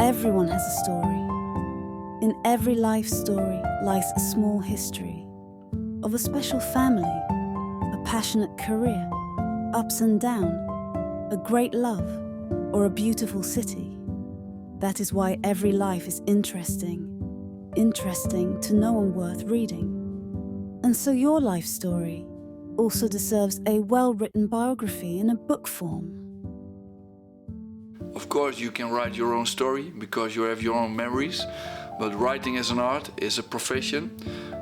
Everyone has a story. In every life story lies a small history of a special family, a passionate career, ups and downs, a great love, or a beautiful city. That is why every life is interesting to no one worth reading. And so your life story also deserves a well-written biography in a book form. Of course, you can write your own story because you have your own memories, but writing as an art is a profession,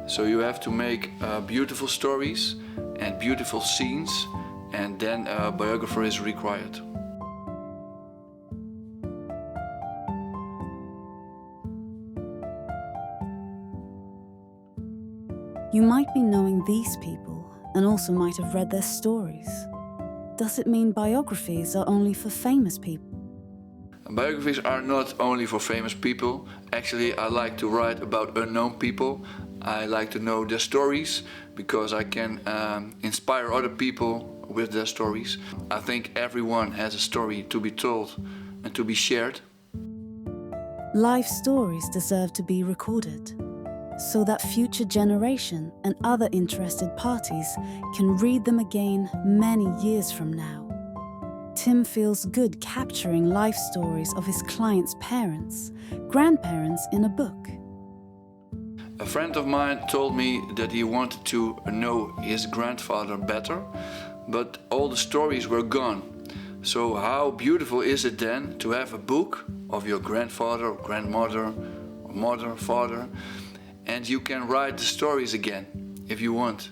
so you have to make beautiful stories and beautiful scenes, and then a biographer is required. You might be knowing these people and also might have read their stories. Does it mean biographies are only for famous people? Biographies are not only for famous people. Actually, I like to write about unknown people. I like to know their stories because I can inspire other people with their stories. I think everyone has a story to be told and to be shared. Life stories deserve to be recorded so that future generation and other interested parties can read them again many years from now. Tim feels good capturing life stories of his clients' parents, grandparents in a book. A friend of mine told me that he wanted to know his grandfather better, but all the stories were gone. So how beautiful is it then to have a book of your grandfather, or grandmother, or mother, father, and you can write the stories again if you want.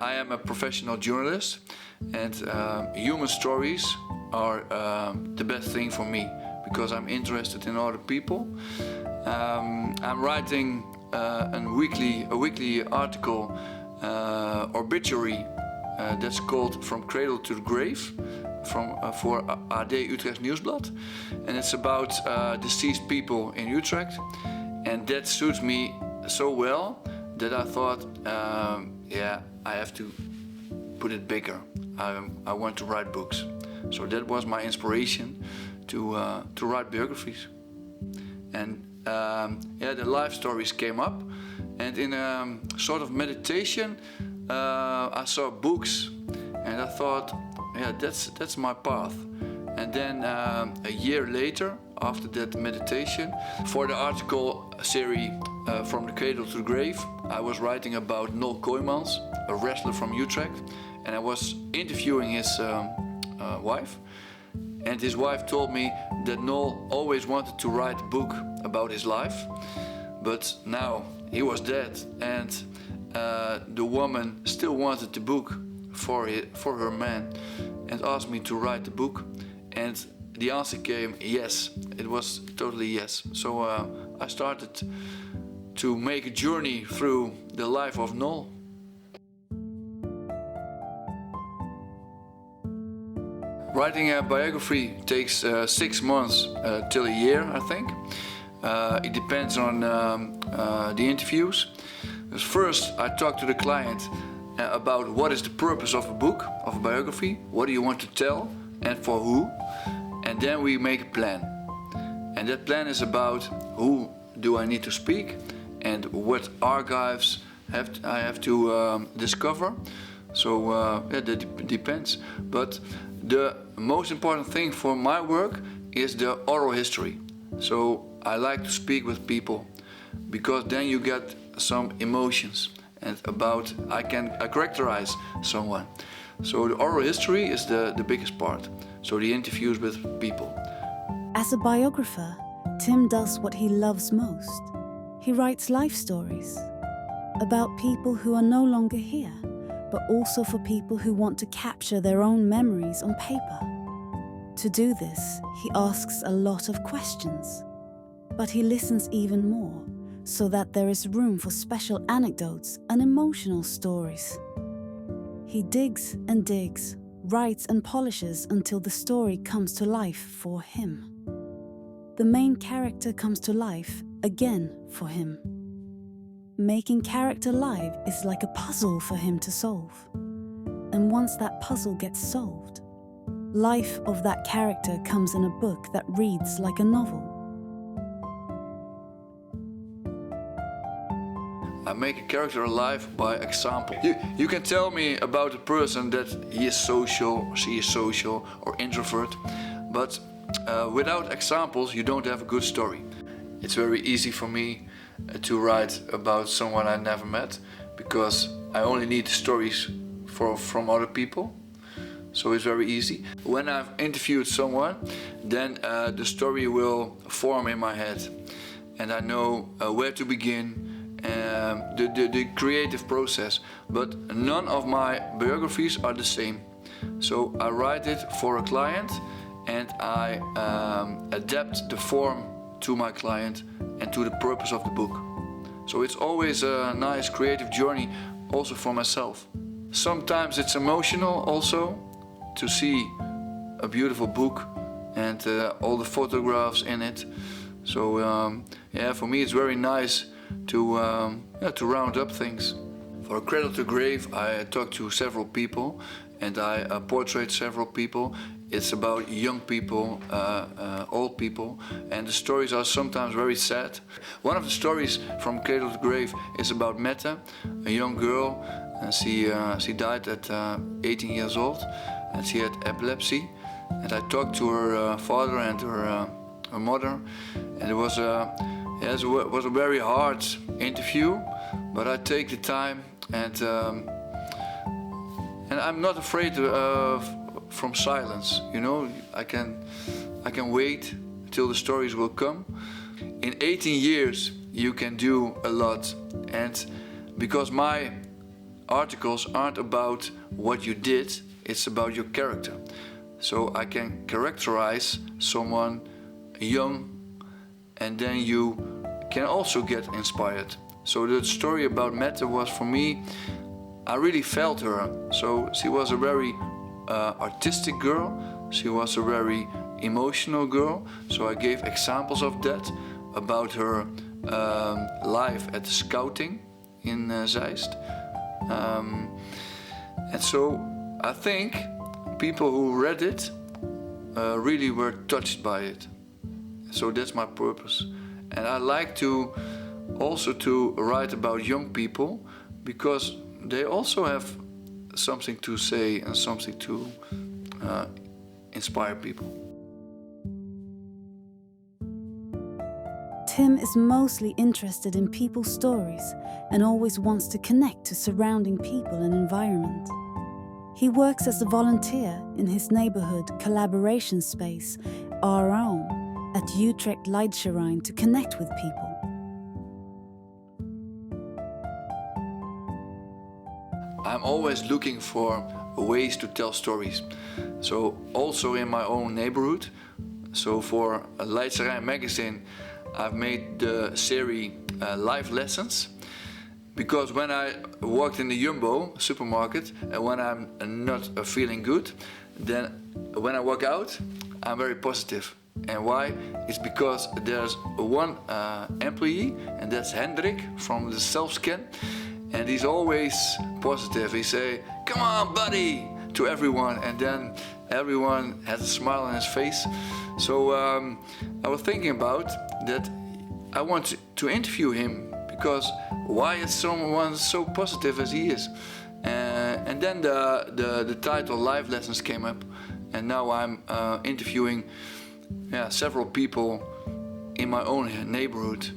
I am a professional journalist, and human stories are the best thing for me because I'm interested in other people. I'm writing a weekly article, obituary, that's called From Cradle to the Grave, for AD Utrecht Nieuwsblad, and it's about deceased people in Utrecht, and that suits me so well that I thought, I have to put it bigger. I want to write books, so that was my inspiration to write biographies. And the life stories came up, and in a sort of meditation, I saw books, and I thought, that's my path. And then a year later, after that meditation, for the article series From the Cradle to the Grave, I was writing about Nol Kooijmans, a wrestler from Utrecht, and I was interviewing his wife. And his wife told me that Nol always wanted to write a book about his life, but now he was dead, and the woman still wanted the book for her man, and asked me to write the book. And the answer came yes. It was totally yes. So I started to make a journey through the life of Nol. Writing a biography takes 6 months till a year, I think. It depends on the interviews. First, I talk to the client about what is the purpose of a book, of a biography, what do you want to tell and for who, and then we make a plan. And that plan is about who do I need to speak and what archives I have to discover. So that depends. But the most important thing for my work is the oral history. So I like to speak with people because then you get some emotions and I can characterize someone. So the oral history is the biggest part. So the interviews with people. As a biographer, Tim does what he loves most. He writes life stories about people who are no longer here, but also for people who want to capture their own memories on paper. To do this, he asks a lot of questions, but he listens even more, so that there is room for special anecdotes and emotional stories. He digs and digs, writes and polishes until the story comes to life for him. The main character comes to life again for him. Making character live is like a puzzle for him to solve. And once that puzzle gets solved, Life of that character comes in a book that reads like a novel. I make a character alive by example. You can tell me about a person that he is social, or she is social, or introvert, but without examples you don't have a good story. It's very easy for me to write about someone I never met, because I only need stories from other people. So it's very easy. When I've interviewed someone, then the story will form in my head, and I know where to begin, the creative process. But none of my biographies are the same. So I write it for a client, and I adapt the form to my client and to the purpose of the book. So it's always a nice creative journey also for myself. Sometimes it's emotional also, to see a beautiful book and all the photographs in it. So yeah, for me it's very nice to round up things. For Cradle to Grave I talked to several people, and I portrait several people. It's about young people, old people, and the stories are sometimes very sad. One of the stories from Cradle to Grave is about Mette, a young girl, and she died at 18 years old, and she had epilepsy. And I talked to her father and her mother, and it was a very hard interview, but I take the time, and I'm not afraid from silence. You know, I can wait till the stories will come. In 18 years you can do a lot, and because my articles aren't about what you did, it's about your character. So I can characterize someone young, and then you can also get inspired. So the story about Mette was, for me, I really felt her. So she was a very artistic girl, she was a very emotional girl, so I gave examples of that, about her life at the scouting in Zeist. And so I think people who read it really were touched by it. So that's my purpose. And I like to also to write about young people, because they also have something to say and something to inspire people. Tim is mostly interested in people's stories and always wants to connect to surrounding people and environment. He works as a volunteer in his neighborhood collaboration space, Our Own, at Utrecht Leidschrein, to connect with people. I'm always looking for ways to tell stories. So also in my own neighborhood. So for Leidschrein magazine, I've made the series Life Lessons. Because when I walked in the Jumbo supermarket, and when I'm not feeling good, then when I walk out, I'm very positive. And why? It's because there's one employee, and that's Hendrik from the self-scan, and he's always positive. He say, "Come on, buddy," to everyone, and then everyone has a smile on his face. So I was thinking about that. I want to interview him, because why is someone so positive as he is? And then the title Life Lessons came up, and now I'm interviewing several people in my own neighborhood,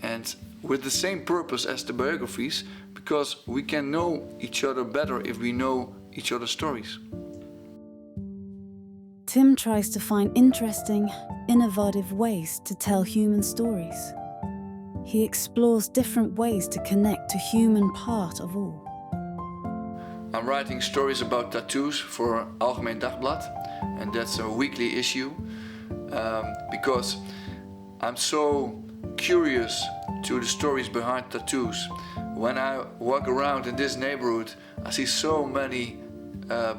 and with the same purpose as the biographies, because we can know each other better if we know each other's stories. Tim tries to find interesting, innovative ways to tell human stories. He explores different ways to connect to human part of all. I'm writing stories about tattoos for Algemeen Dagblad, and that's a weekly issue, because I'm so curious to the stories behind tattoos. When I walk around in this neighborhood, I see so many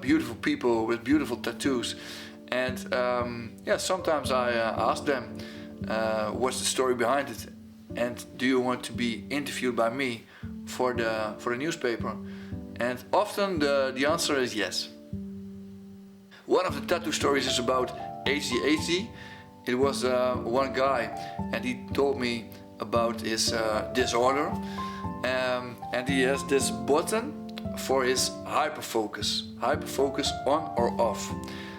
beautiful people with beautiful tattoos, and sometimes I ask them, what's the story behind it, and do you want to be interviewed by me for the newspaper? And often the answer is yes. One of the tattoo stories is about ADHD. It was one guy, and he told me about his disorder, and he has this button for his hyperfocus on or off.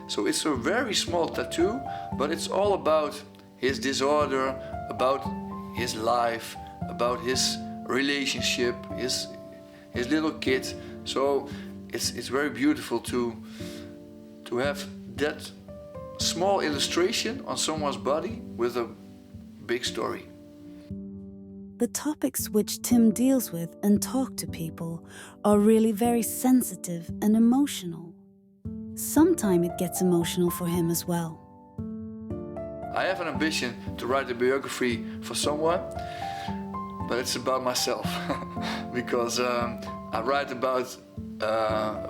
So it's a very small tattoo, but it's all about his disorder, about his life, about his relationship, his little kid. So it's very beautiful to have that small illustration on someone's body with a big story. The topics which Tim deals with and talk to people are really very sensitive and emotional. Sometimes it gets emotional for him as well. I have an ambition to write a biography for someone, but it's about myself because I write about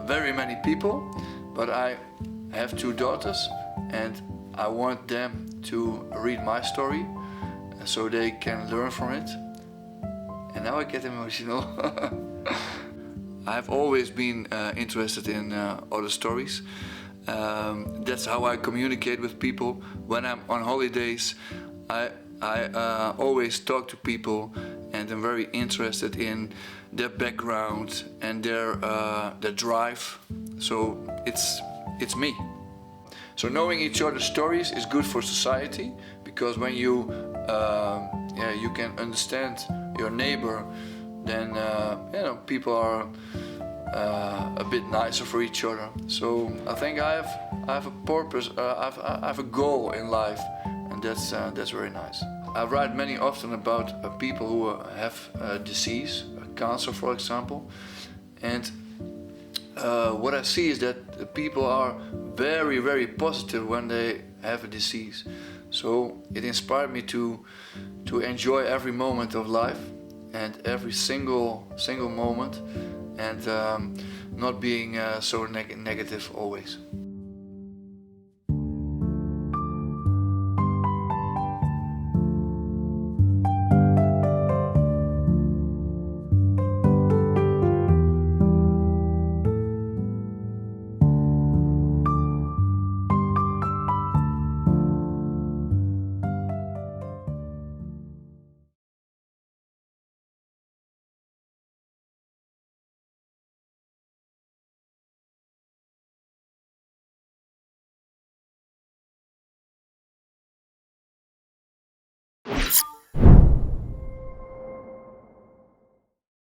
very many people, but I have 2 daughters and I want them to read my story so they can learn from it. And now I get emotional. I've always been interested in other stories. That's how I communicate with people. When I'm on holidays, I always talk to people, and I'm very interested in their background and their drive. So it's me. So knowing each other's stories is good for society, because when you can understand your neighbor, then people are a bit nicer for each other. So I think I have a purpose, I have a goal in life, and that's very nice. I write many often about people who have a disease, cancer for example, and what I see is that people are very, very positive when they have a disease. So it inspired me to enjoy every moment of life and every single moment, and not being so negative always.